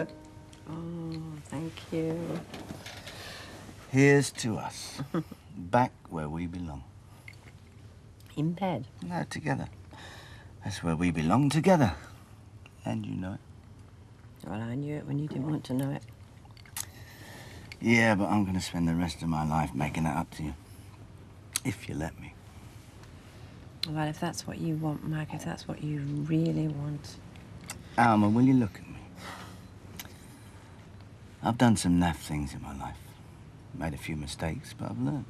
go. Oh, thank you. Here's to us. Back where we belong. In bed? No, together. That's where we belong, together. And you know it. Well, I knew it when you didn't want to know it. Yeah, but I'm going to spend the rest of my life making it up to you. If you let me. Well, if that's what you want, Mike, if that's what you really want. Alma, will you look at me? I've done some naff things in my life. Made a few mistakes, but I've learned.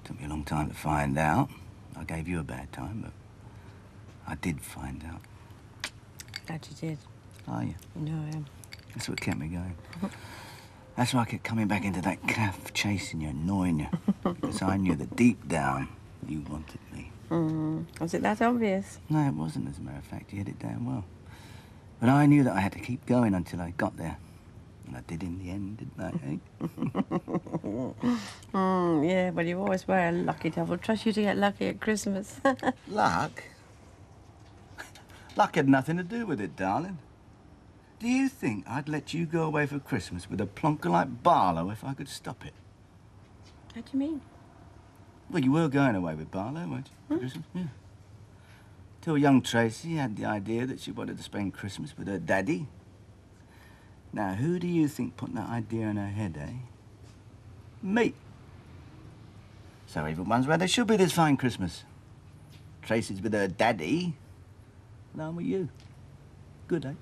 Took me a long time to find out. I gave you a bad time, but I did find out. Glad you did. Are you? You know I am. That's what kept me going. That's why I kept coming back into that caff, chasing you, annoying you. Because I knew that deep down, you wanted me. Was it that obvious? No, it wasn't, as a matter of fact. You hit it damn well. But I knew that I had to keep going until I got there. And I did in the end, didn't I, eh? Yeah, well, you always were a lucky devil. Trust you to get lucky at Christmas. Luck? Luck had nothing to do with it, darling. Do you think I'd let you go away for Christmas with a plonker like Barlow if I could stop it? How do you mean? Well, you were going away with Barlow, weren't you? Christmas? Yeah. Till young Tracy had the idea that she wanted to spend Christmas with her daddy. Now, who do you think put that idea in her head, eh? Me. So everyone's where they should be this fine Christmas. Tracy's with her daddy, and I'm with you. Good, eh?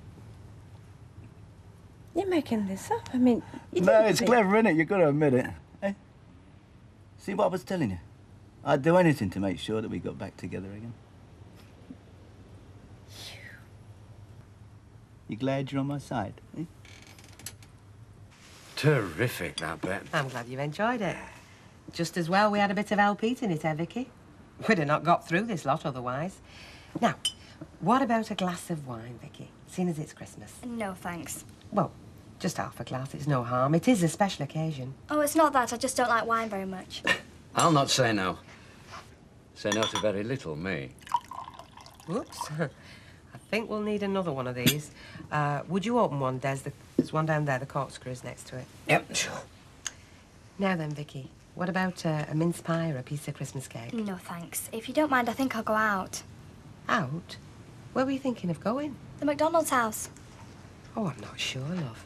You're making this up. I mean, you No, didn't it's think... clever, isn't it? You've got to admit it. Eh? See what I was telling you? I'd do anything to make sure that we got back together again. You glad you're on my side, eh? Terrific, that bit. I'm glad you've enjoyed it. Just as well we had a bit of help eating it, eh, Vicky? We'd have not got through this lot otherwise. Now, what about a glass of wine, Vicky, seeing as it's Christmas? No, thanks. Well, just half a glass, it's no harm. It is a special occasion. Oh, it's not that. I just don't like wine very much. I'll not say no. Say no to very little, me. Whoops. I think we'll need another one of these. Would you open one, Des? There's one down there, the corkscrew's next to it. Yep, sure. Now then, Vicky, what about a mince pie or a piece of Christmas cake? No, thanks. If you don't mind, I think I'll go out. Out? Where were you thinking of going? The McDonald's house. Oh, I'm not sure, love.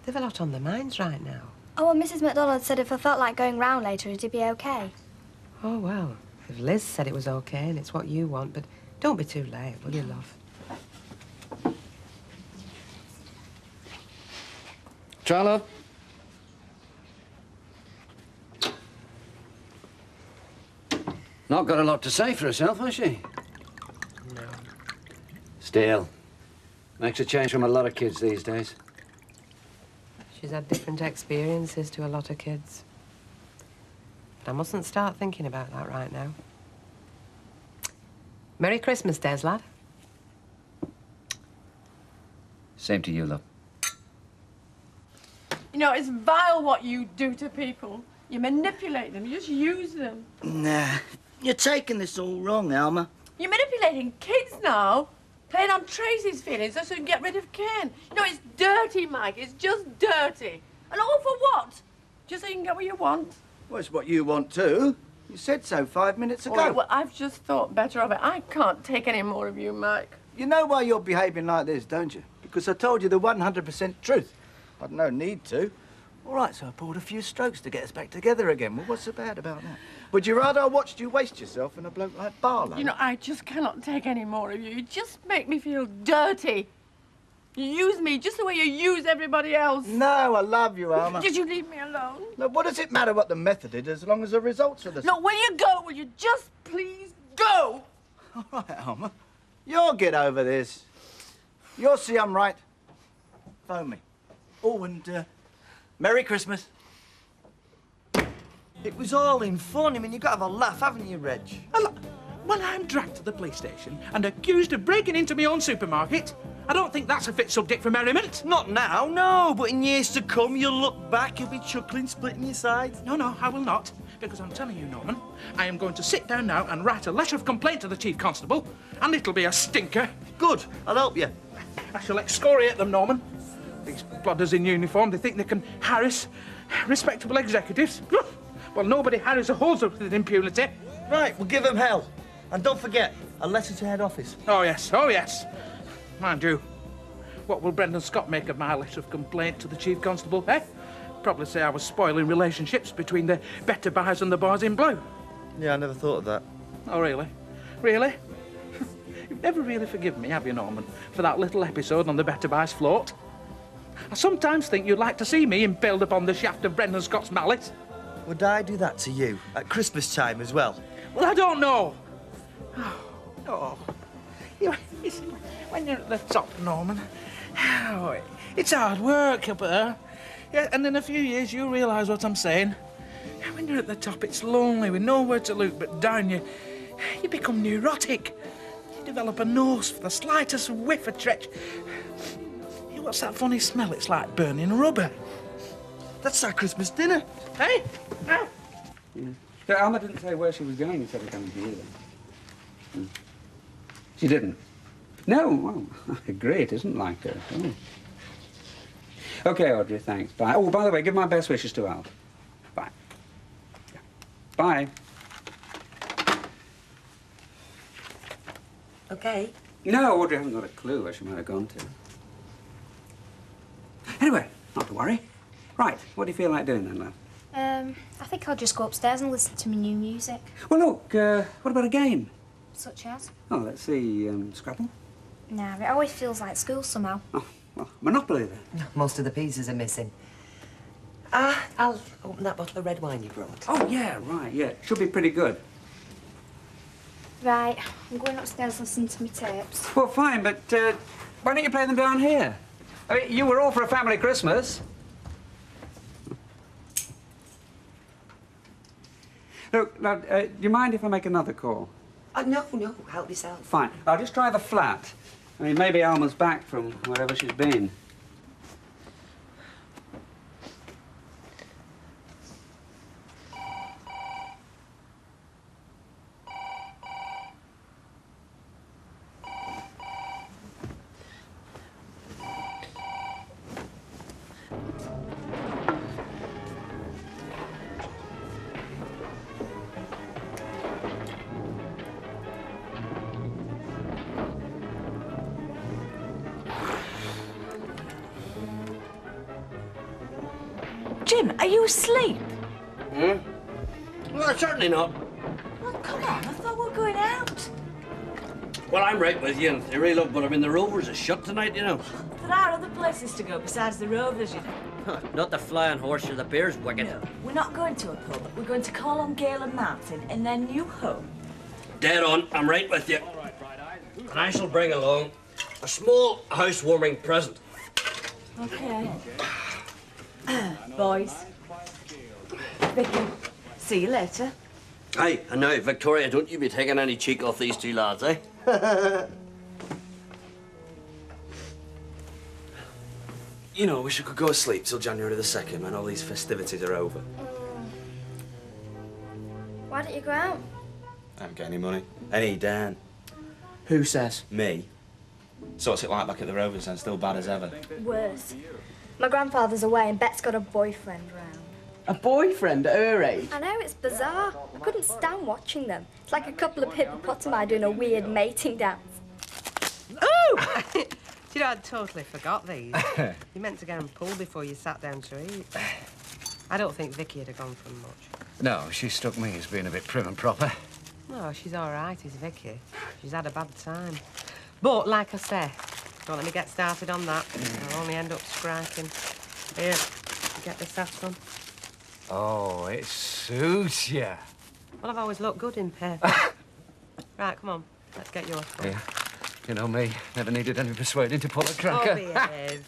They've a lot on their minds right now. Oh, well, Mrs. McDonald said if I felt like going round later, it'd be okay. Oh, well, if Liz said it was okay and it's what you want, but don't be too late, will you, love? Try, love. Not got a lot to say for herself, has she? No. Still, makes a change from a lot of kids these days. She's had different experiences to a lot of kids. But I mustn't start thinking about that right now. Merry Christmas, Des, lad. Same to you, love. You know, it's vile what you do to people. You manipulate them, you just use them. Nah, you're taking this all wrong, Alma. You're manipulating kids now, playing on Tracy's feelings so you can get rid of Ken. You know, it's dirty, Mike, it's just dirty. And all for what? Just so you can get what you want. Well, it's what you want too. You said so 5 minutes ago. All right, well, I've just thought better of it. I can't take any more of you, Mike. You know why you're behaving like this, don't you? Because I told you the 100% truth. I'd no need to. All right, so I pulled a few strokes to get us back together again. Well, what's so bad about that? Would you rather I watched you waste yourself in a bloke like Barlow? You know, I just cannot take any more of you. You just make me feel dirty. You use me just the way you use everybody else. No, I love you, Alma. Did you leave me alone? Look, what does it matter what the method is as long as the results are the same? Look, will you go? Will you just please go? All right, Alma. You'll get over this. You'll see I'm right. Phone me. Oh, and Merry Christmas. It was all in fun. I mean, you've got to have a laugh, haven't you, Reg? When I'm dragged to the police station and accused of breaking into my own supermarket, I don't think that's a fit subject for merriment. Not now, no, but in years to come, you'll look back, you'll be chuckling, splitting your sides. No, I will not. Because I'm telling you, Norman, I am going to sit down now and write a letter of complaint to the Chief Constable, and it'll be a stinker. Good, I'll help you. I shall excoriate them, Norman. These blooders in uniform, they think they can harass respectable executives. Well, nobody harries a hose with impunity. Right, we'll give them hell. And don't forget, a letter to head office. Oh, yes, oh, yes. Mind you, what will Brendan Scott make of my letter of complaint to the Chief Constable, eh? Probably say I was spoiling relationships between the better buys and the boys in blue. Yeah, I never thought of that. Oh, really? Really? You've never really forgiven me, have you, Norman, for that little episode on the better buys float? I sometimes think you'd like to see me impaled upon the shaft of Brendan Scott's mallet. Would I do that to you? At Christmas time as well? Well, I don't know. Oh. When you're at the top, Norman, it's hard work up there. Yeah, and in a few years you'll realise what I'm saying. When you're at the top, it's lonely with nowhere to look but down. You become neurotic. You develop a nose for the slightest whiff of treachery. What's that funny smell? It's like burning rubber. That's our Christmas dinner. Hey? No. Yeah. So Alma didn't say where she was going instead of coming to you, then? She didn't? No, well, I agree, it isn't like her. Oh. OK, Audrey, thanks. Bye. Oh, by the way, give my best wishes to Alf. Bye. Yeah. Bye. OK. No, Audrey hasn't got a clue where she might have gone to. Anyway, not to worry. Right, what do you feel like doing then, love? I think I'll just go upstairs and listen to my new music. Well, look, what about a game? Such as? Oh, let's see, Scrabble? Nah, it always feels like school somehow. Oh, well, Monopoly then. Most of the pieces are missing. I'll open that bottle of red wine you brought. Oh, yeah, right, yeah. Should be pretty good. Right, I'm going upstairs listening to my tapes. Well, fine, but why don't you play them down here? I mean, you were all for a family Christmas. Look, love, do you mind if I make another call? No, help yourself. Fine. I'll just try the flat. I mean, maybe Alma's back from wherever she's been. Jim, are you asleep? Well, certainly not. Well, come on, I thought we were going out. Well, I'm right with you in theory, love, but I mean, the Rovers is shut tonight, you know. There are other places to go besides the Rovers, you know. Not the Flying Horse or the Bears Wicket. No, we're not going to a pub. We're going to call on Gail and Martin in their new home. Dead on, I'm right with you. And I shall bring along a small housewarming present. Okay. Boys. Vicky, see you later. Aye, and now, Victoria, don't you be taking any cheek off these two lads, eh? You know, wish I could go to sleep till January the 2nd when all these festivities are over. Why don't you go out? I haven't got any money. Any, Dan. Who says? Me. So what's it like back at the Rovers then? Still bad as ever? Worse. My grandfather's away and Bet's got a boyfriend round. A boyfriend at her age? I know, it's bizarre. I couldn't stand watching them. It's like a couple of hippopotami doing a weird mating dance. Oh! Do you know, I'd totally forgot these. You meant to get them pulled before you sat down to eat. I don't think Vicky would have gone for much. No, she struck me as being a bit prim and proper. Oh, she's all right, is Vicky. She's had a bad time. But, like I say, don't let me get started on that. I'll only end up striking. Here, get this hat from. Oh, it suits you. Well, I've always looked good in pair. Right, come on. Let's get yours. Yeah. You know me, never needed any persuading to pull a cracker. Oh, behave.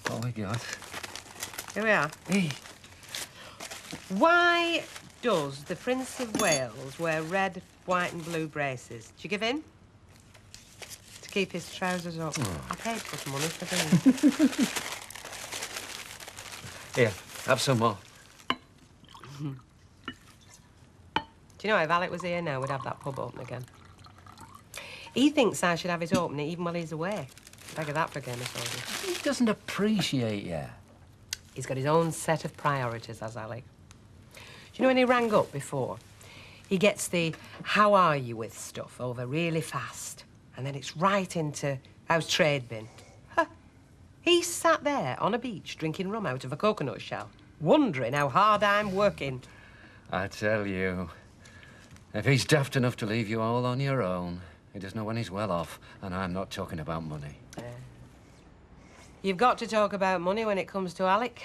What we got? Here we are. Hey. Why does the Prince of Wales wear red, white and blue braces? Do you give in? To keep his trousers up. Oh. I paid for some money for these. Here, have some more. Do you know, if Alec was here now, we'd have that pub open again. He thinks I should have it open even while he's away. Beg of that for Game of Thrones. He doesn't appreciate you. He's got his own set of priorities, has Alec. Do you know when he rang up before? He gets the how are you with stuff over really fast. And then it's right into how's trade been. Huh. He sat there on a beach drinking rum out of a coconut shell, wondering how hard I'm working. I tell you, if he's daft enough to leave you all on your own, he doesn't know when he's well off, and I'm not talking about money. You've got to talk about money when it comes to Alec.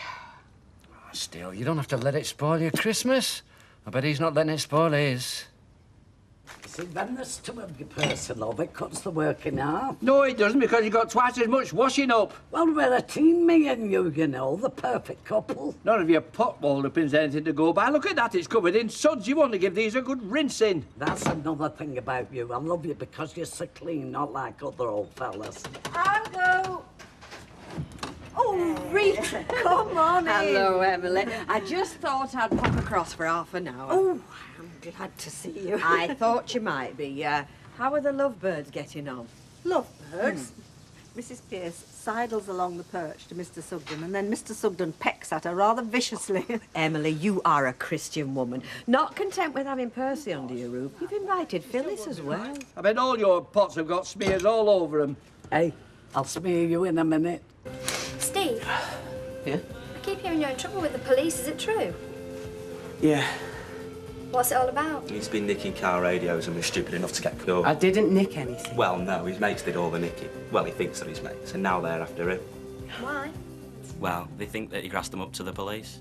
Still, you don't have to let it spoil your Christmas. I bet he's not letting it spoil his. See, then there's to your personal, it cuts the work in half. No, it doesn't, because you've got twice as much washing up. Well, we're a team, me and you know, the perfect couple. None of your pot wall-upping's anything to go by. Look at that, it's covered in suds. You want to give these a good rinsing. That's another thing about you. I love you because you're so clean, not like other old fellas. I'll go. Oh, Rita, come on in. Hello, Emily. I just thought I'd pop across for half an hour. Oh, I'm glad to see you. I thought you might be. How are the lovebirds getting on? Lovebirds? Mrs. Pearce sidles along the perch to Mr. Sugden, and then Mr. Sugden pecks at her rather viciously. Emily, you are a Christian woman. Not content with having Percy under your roof, you've invited Phyllis as well. I bet all your pots have got smears all over them. Hey, I'll smear you in a minute. Steve? Yeah? I keep hearing you're in trouble with the police. Is it true? Yeah. What's it all about? He's been nicking car radios and was stupid enough to get caught. I didn't nick anything. Well, no, his mates did all the nicking. Well, he thinks they're his mates, and now they're after him. Why? Well, they think that he grassed them up to the police.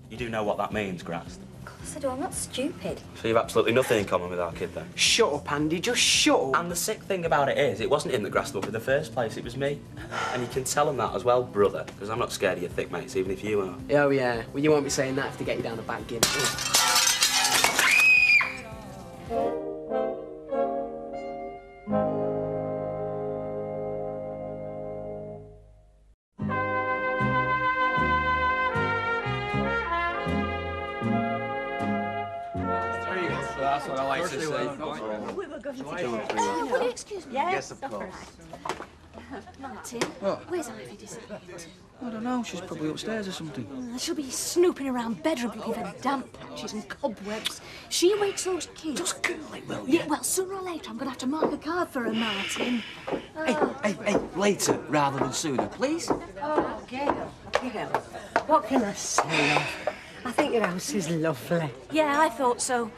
You do know what that means, grassed? Of course I do. I'm not stupid. So you've absolutely nothing in common with our kid, then? Shut up, Andy. Just shut up. And the sick thing about it is, it wasn't him that grassed them up in the first place, it was me. And you can tell him that as well, brother, because I'm not scared of your thick mates, even if you are. Oh, yeah. Well, you won't be saying that if they get you down a back gimp. That's what I like to see. We were going to... will you excuse me? Yes, of course. Martin, where's Ivy disappeared? I don't know, she's probably upstairs or something. She'll be snooping around bedroom looking for damp patches and cobwebs. She wakes those kids. Just cool it, will you? Yeah, well, sooner or later I'm going to have to mark a card for her, Martin. Hey, later rather than sooner, please. Oh, Gail, what can I say, love? I think your house is lovely. Yeah, I thought so.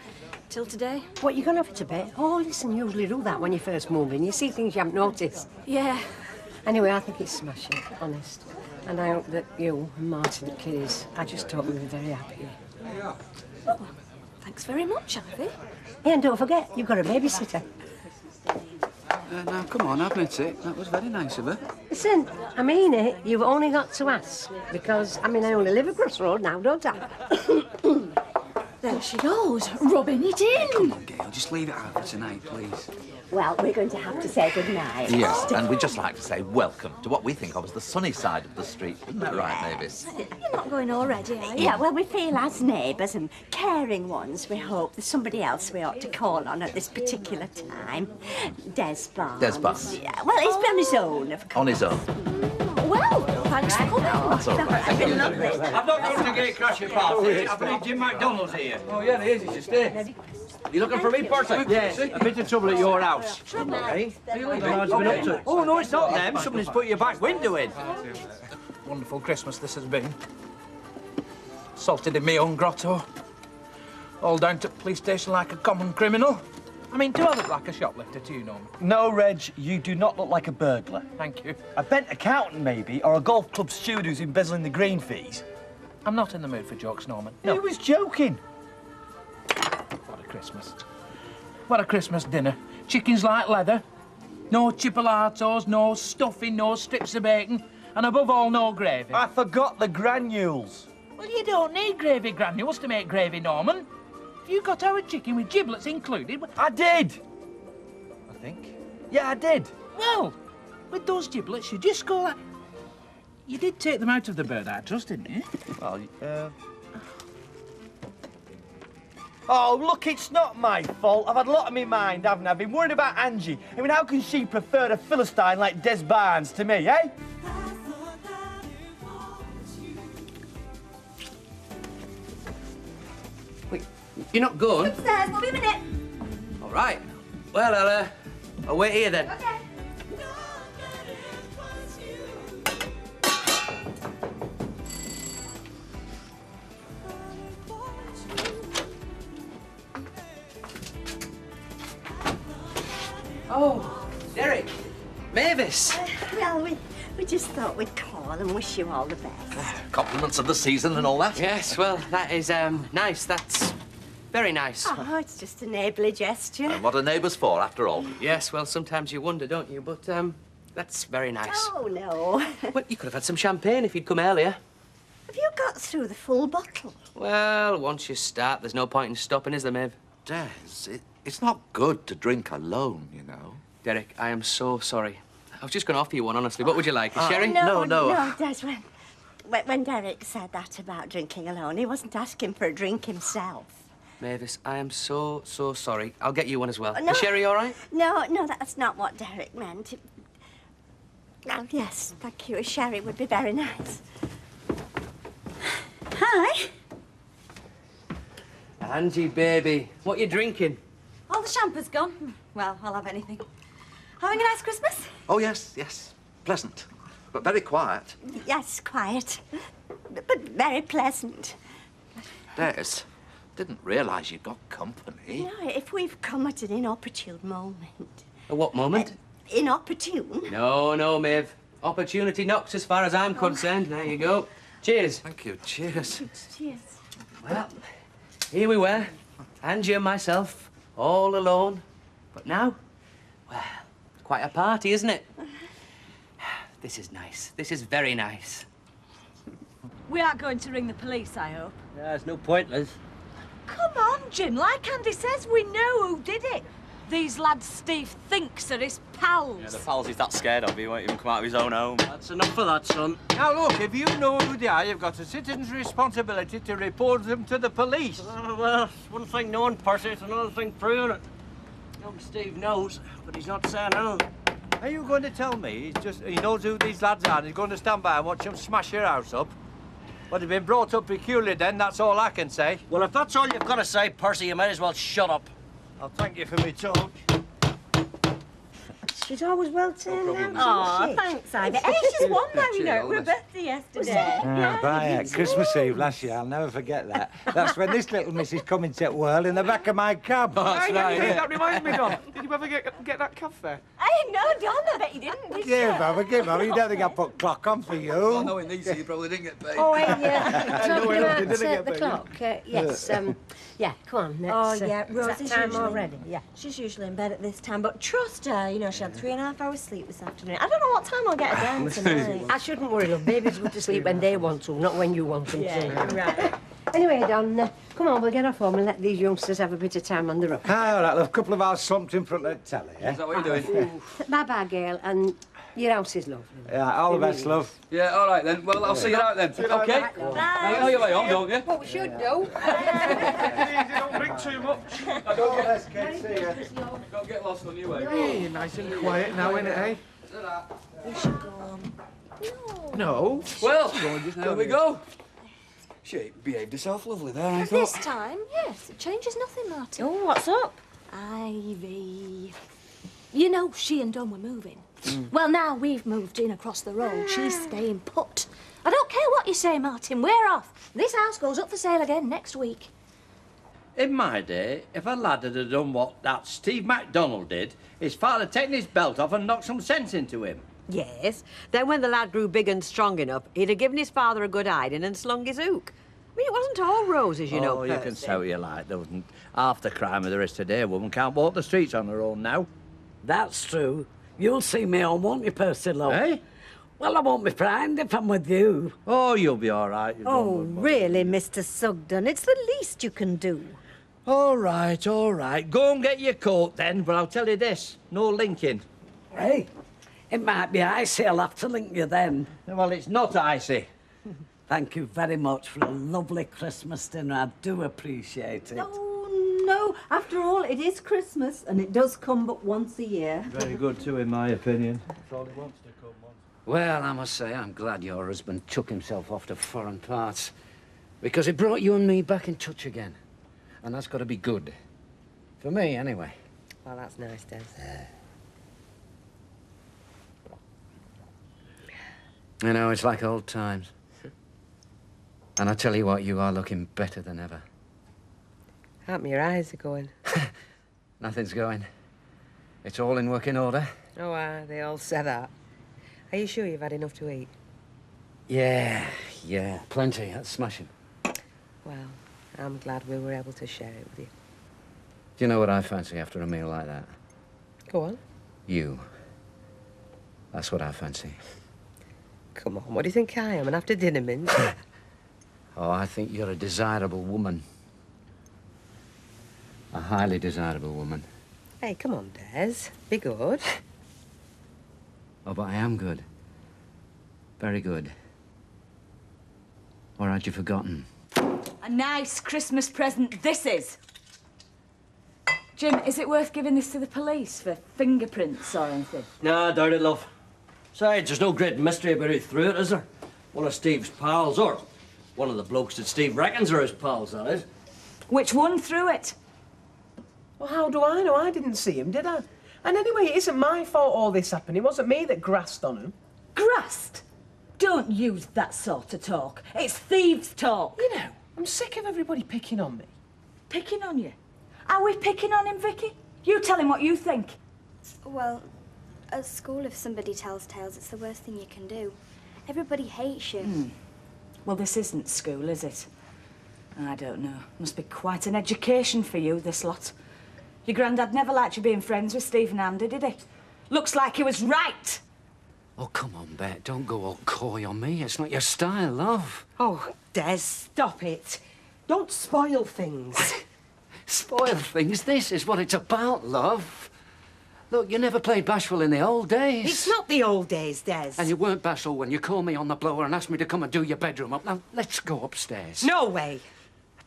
Till today. What, you gone off it a bit? Oh, listen, you usually do that when you first move in. You see things you haven't noticed. Yeah. Anyway, I think it's smashing, honest. And I hope that you and Martin, the kiddies, I just hope you'll be very happy. Oh, well, thanks very much, Ivy. Yeah, and don't forget, you've got a babysitter. Now, come on, admit it. That was very nice of her. Listen, I mean it. You've only got to ask. Because, I mean, I only live across the road now, don't I? There she goes, rubbing it in. Come on, Gail, just leave it out for tonight, please. Well, we're going to have to say goodnight. Yes, and we'd just like to say welcome to what we think of as the sunny side of the street. Isn't that right, Mavis? You're not going already, are you? Yeah, well, we feel as neighbours and caring ones, we hope there's somebody else we ought to call on at this particular time. Des Barnes. Des Barnes. Yeah, well, he's been on his own, of course. On his own. Well, thanks for coming. That's all right. Thank you. I'm not going to get crashing party. I believe Jim McDonald's here. Oh, yeah, there is. He should stay. You looking for me, Percy? Yes, a bit of trouble at your house. Trouble, eh? Oh, no, it's not them. Somebody's put your back window in. Wonderful Christmas this has been. Salted in my own grotto. All down to the police station like a common criminal. I mean, do I look like a shoplifter to you, Norman? No, Reg, you do not look like a burglar. Thank you. A bent accountant, maybe, or a golf club steward who's embezzling the green fees. I'm not in the mood for jokes, Norman. No. He was joking. What a Christmas. What a Christmas dinner. Chickens like leather. No chipolatos, no stuffing, no strips of bacon. And above all, no gravy. I forgot the granules. Well, you don't need gravy granules to make gravy, Norman. You got our chicken with giblets included. I did. I think. Yeah, I did. Well, with those giblets, you just go like... You did take them out of the bird, I trust, didn't you? Well, Oh, look, it's not my fault. I've had a lot on my mind, haven't I? I've been worried about Angie. I mean, how can she prefer a Philistine like Des Barnes to me, eh? Wait, you're not going? Upstairs, we'll be a minute. All right. Well, I'll wait here then. Okay. Oh, Derek. Mavis. Well, we just thought we'd call and wish you all the best. Compliments of the season and all that. Yes, well, that is nice. That's very nice. Oh, it's just a neighbourly gesture. And what are neighbours for, after all? Yes, well, sometimes you wonder, don't you? But, that's very nice. Oh, no. Well, you could have had some champagne if you'd come earlier. Have you got through the full bottle? Well, once you start, there's no point in stopping, is there, Maeve? Des, it's not good to drink alone, you know. Derek, I am so sorry. I was just going to offer you one, honestly. What would you like? A sherry? No, Des, when Derek said that about drinking alone, he wasn't asking for a drink himself. Mavis, I am so sorry. I'll get you one as well. No. A sherry, all right? No, that's not what Derek meant. Oh, yes, thank you. A sherry would be very nice. Hi. Angie, baby, what you drinking? All the champagne's gone. Well, I'll have anything. Having a nice Christmas? Oh, yes. Pleasant. But very quiet. Yes, quiet. But very pleasant. Des, didn't realise you'd got company. No, if we've come at an inopportune moment. A what moment? Inopportune? No, Maeve. Opportunity knocks as far as I'm concerned. There you go. Cheers. Thank you. Cheers. Cheers. Well, here we were. Angie and myself, all alone. But now, well, quite a party, isn't it? This is nice. This is very nice. We aren't going to ring the police, I hope. Yeah, there's no point, Liz. Come on, Jim. Like Andy says, we know who did it. These lads Steve thinks are his pals. Yeah, the pals he's that scared of, he won't even come out of his own home. That's enough of that, son. Now, look, if you know who they are, you've got a citizen's responsibility to report them to the police. Well, it's one thing knowing Percy, it's another thing proving it. Young Steve knows, but he's not saying anything. Are you going to tell me he knows who these lads are and he's going to stand by and watch them smash your house up? Well, they've been brought up peculiarly then, that's all I can say. Well, if that's all you've got to say, Percy, you might as well shut up. I'll thank you for me talk. She's always well turned out. Oh, thanks, Ivy. Hey, she's won now, you know. It was her birthday yesterday. Christmas Eve last year, I'll never forget that. That's when this little missus come into the world in the back of my cab. That's right. That reminds me, Don. Did you ever get that cab fare? Hey, no, Don, I bet you didn't, did you? Give over. You don't think I put clock on for you? Oh, no, in these you probably didn't get paid. Oh, talking about the clock. Yes, yeah, come on. Oh, yeah, Rose is time already. Yeah, she's usually in bed at this time, but trust her, you know, she had 3.5 hours sleep this afternoon. I don't know what time I'll get her down tonight. I shouldn't worry, love. Babies go to sleep when they want to, not when you want them to. Yeah, right. Anyway, Don, come on, we'll get off home and let these youngsters have a bit of time on the road. All right, love. A couple of hours slumped in front of the telly, eh? Is that what you're doing? Bye-bye, Gail, and your house is lovely. Yeah, all the best, love. Yeah, all right then. Well, I'll see you out then. Okay? Bye. You know your way home, don't you? What we should do. Don't drink too much. Don't get lost on your way. Hey, nice and quiet now, innit, eh? We should go on. No. Well, there we go. She behaved herself lovely there, I thought. This time, yes. It changes nothing, Martin. Oh, what's up? Ivy. You know, she and Don were moving. Well, now we've moved in across the road. She's staying put. I don't care what you say, Martin. We're off. This house goes up for sale again next week. In my day, if a lad had done what that Steve McDonald did, his father taken his belt off and knocked some sense into him. Yes. Then when the lad grew big and strong enough, he'd have given his father a good hiding and slung his hook. I mean, it wasn't all roses, you know, Oh, you can Percy. say what you like. There wasn't half the crime of there is today. A woman can't walk the streets on her own now. That's true. You'll see me home, won't you, Percy, love? Eh? Well, I won't be frightened if I'm with you. Oh, you'll be all right. Oh, really, Mr. Sugden? It's the least you can do. All right. Go and get your coat then, but I'll tell you this, no linking. Hey, it might be icy. I'll have to link you then. Well, it's not icy. Thank you very much for a lovely Christmas dinner. I do appreciate it. Oh, After all, it is Christmas, and it does come but once a year. Very good too, in my opinion. That's all he wants to come once. Well, I must say, I'm glad your husband took himself off to foreign parts, because it brought you and me back in touch again. And that's got to be good. For me, anyway. Well, that's nice, Des. You know, it's like old times. And I tell you what, you are looking better than ever. How come your eyes are going? Nothing's going. It's all in working order. Oh, they all say that. Are you sure you've had enough to eat? Yeah, plenty. That's smashing. Well, I'm glad we were able to share it with you. Do you know what I fancy after a meal like that? Go on. You. That's what I fancy. Come on, what do you think I am, an after dinner mint? Oh, I think you're a desirable woman. A highly desirable woman. Hey, come on, Des. Be good. Oh, but I am good. Very good. Or had you forgotten? A nice Christmas present this is. Jim, is it worth giving this to the police for fingerprints or anything? Nah, I doubt it, love. Besides, there's no great mystery about who threw it, is there? One of Steve's pals, or one of the blokes that Steve reckons are his pals, that is. Which one threw it? Well, how do I know? I didn't see him, did I? And anyway, it isn't my fault all this happened. It wasn't me that grassed on him. Grassed? Don't use that sort of talk. It's thieves' talk. You know, I'm sick of everybody picking on me. Picking on you? Are we picking on him, Vicky? You tell him what you think. Well, at school, if somebody tells tales, it's the worst thing you can do. Everybody hates you. Well, this isn't school, is it? I don't know. Must be quite an education for you, this lot. Your granddad never liked you being friends with Steve and Andy, did he? Looks like he was right. Oh, come on, Bet. Don't go all coy on me. It's not your style, love. Oh, Des, stop it. Don't spoil things. Spoil things? This is what it's about, love. Look, you never played bashful in the old days. It's not the old days, Des. And you weren't bashful when you called me on the blower and asked me to come and do your bedroom up. Now, let's go upstairs. No way.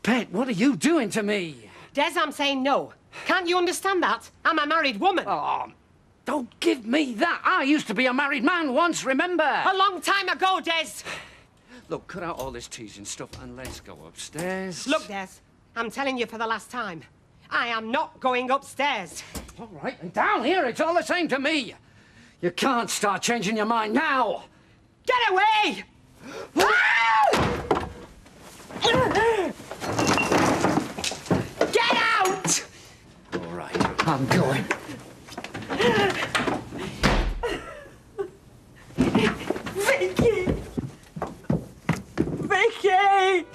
Bet, what are you doing to me? Des, I'm saying no. Can't you understand that? I'm a married woman. Oh, don't give me that. I used to be a married man once, remember? A long time ago, Des. Look, cut out all this teasing stuff and let's go upstairs. Look, Des, I'm telling you for the last time. I am not going upstairs. All right, and down here, it's all the same to me. You can't start changing your mind now. Get away! Get out! All right, I'm going. Vicky! Vicky!